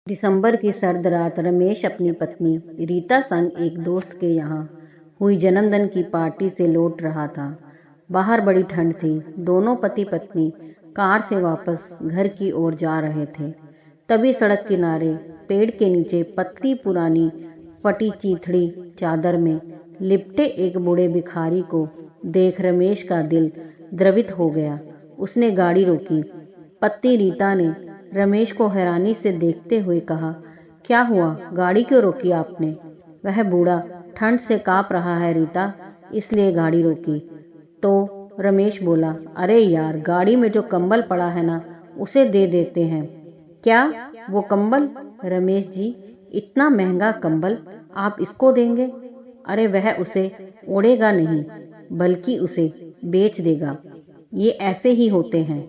दिसंबर की सर्द रात रमेश अपनी पत्नी रीता संग एक दोस्त के यहाँ हुई जन्मदिन की पार्टी से लौट रहा था। बाहर बड़ी ठंड थी। दोनों पति पत्नी कार से वापस घर की ओर जा रहे थे। तभी सड़क किनारे पेड़ के नीचे पतली पुरानी फटी चीथड़ी चादर में लिपटे एक बूढ़े भिखारी को देख रमेश का दिल द्रवित हो गया। उसने गाड़ी रोकी। पत्नी रीता ने रमेश को हैरानी से देखते हुए कहा, क्या हुआ, गाड़ी क्यों रोकी आपने? वह बूढ़ा ठंड से कांप रहा है रीता, इसलिए गाड़ी रोकी। तो रमेश बोला, अरे यार, गाड़ी में जो कंबल पड़ा है ना, उसे दे देते हैं। क्या वो कंबल? रमेश जी, इतना महंगा कंबल आप इसको देंगे? अरे वह उसे ओढ़ेगा नहीं, बल्कि उसे बेच देगा। ये ऐसे ही होते हैं।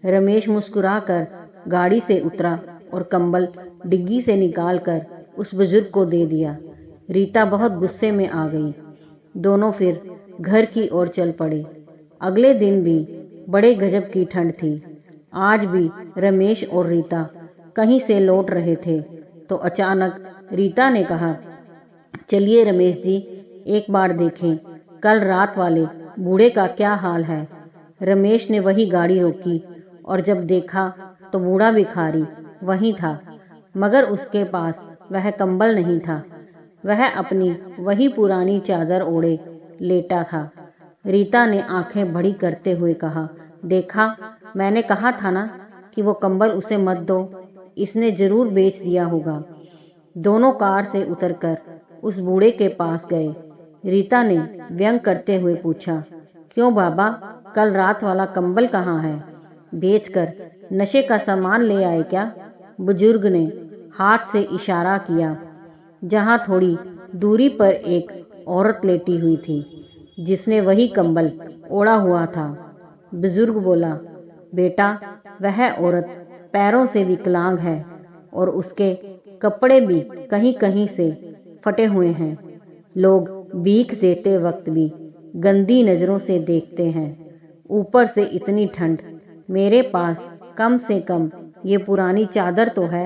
रमेश मुस्कुराकर गाड़ी से उतरा और कंबल डिग्गी से निकालकर उस बुजुर्ग को दे दिया। रीता बहुत गुस्से में आ गई। दोनों फिर घर की ओर चल पड़े। अगले दिन भी बड़े गजब की ठंड थी। आज भी रमेश और रीता कहीं से लौट रहे थे तो अचानक रीता ने कहा, चलिए रमेश जी, एक बार देखें कल रात वाले बूढ़े का क्या हाल है। रमेश ने वही गाड़ी रोकी और जब देखा तो बूढ़ा भिखारी वहीं था, मगर उसके पास वह कंबल नहीं था। वह अपनी वही पुरानी चादर ओढ़े लेटा था। रीता ने आंखें बड़ी करते हुए कहा, देखा, मैंने कहा था ना कि वो कंबल उसे मत दो, इसने जरूर बेच दिया होगा। दोनों कार से उतरकर उस बूढ़े के पास गए। रीता ने व्यंग करते हुए पूछा, क्यों बाबा, कल रात वाला कंबल कहाँ है? बेचकर नशे का सामान ले आए क्या? बुजुर्ग ने हाथ से इशारा किया जहां थोड़ी दूरी पर एक औरत लेटी हुई थी, जिसने वही कंबल ओढ़ा हुआ था। बुजुर्ग बोला, बेटा, वह औरत पैरों से विकलांग है और उसके कपड़े भी कहीं कहीं से फटे हुए हैं। लोग भीख देते वक्त भी गंदी नजरों से देखते हैं। ऊपर से इतनी ठंड, मेरे पास कम से कम ये पुरानी चादर तो है।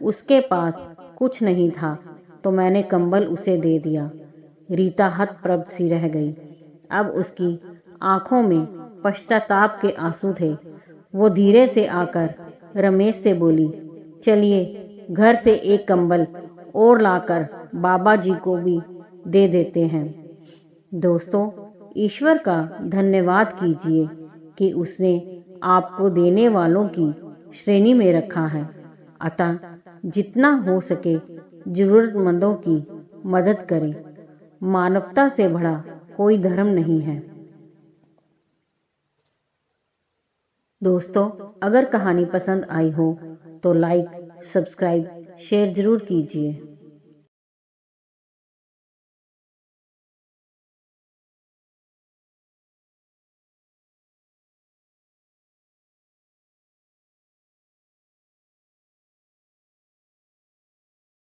उसके पास कुछ नहीं था तो मैंने कंबल उसे दे दिया। रीता हतप्रभ सी रह गई। अब उसकी आंखों में पश्चाताप के आंसू थे। वो धीरे से आकर रमेश से बोली, चलिए घर से एक कंबल और लाकर बाबा जी को भी दे देते हैं। दोस्तों, ईश्वर का धन्यवाद कीजिए कि उसने आपको देने वालों की श्रेणी में रखा है। अतः जितना हो सके जरूरतमंदों की मदद करें। मानवता से बड़ा कोई धर्म नहीं है। दोस्तों, अगर कहानी पसंद आई हो तो लाइक, सब्सक्राइब, शेयर जरूर कीजिए।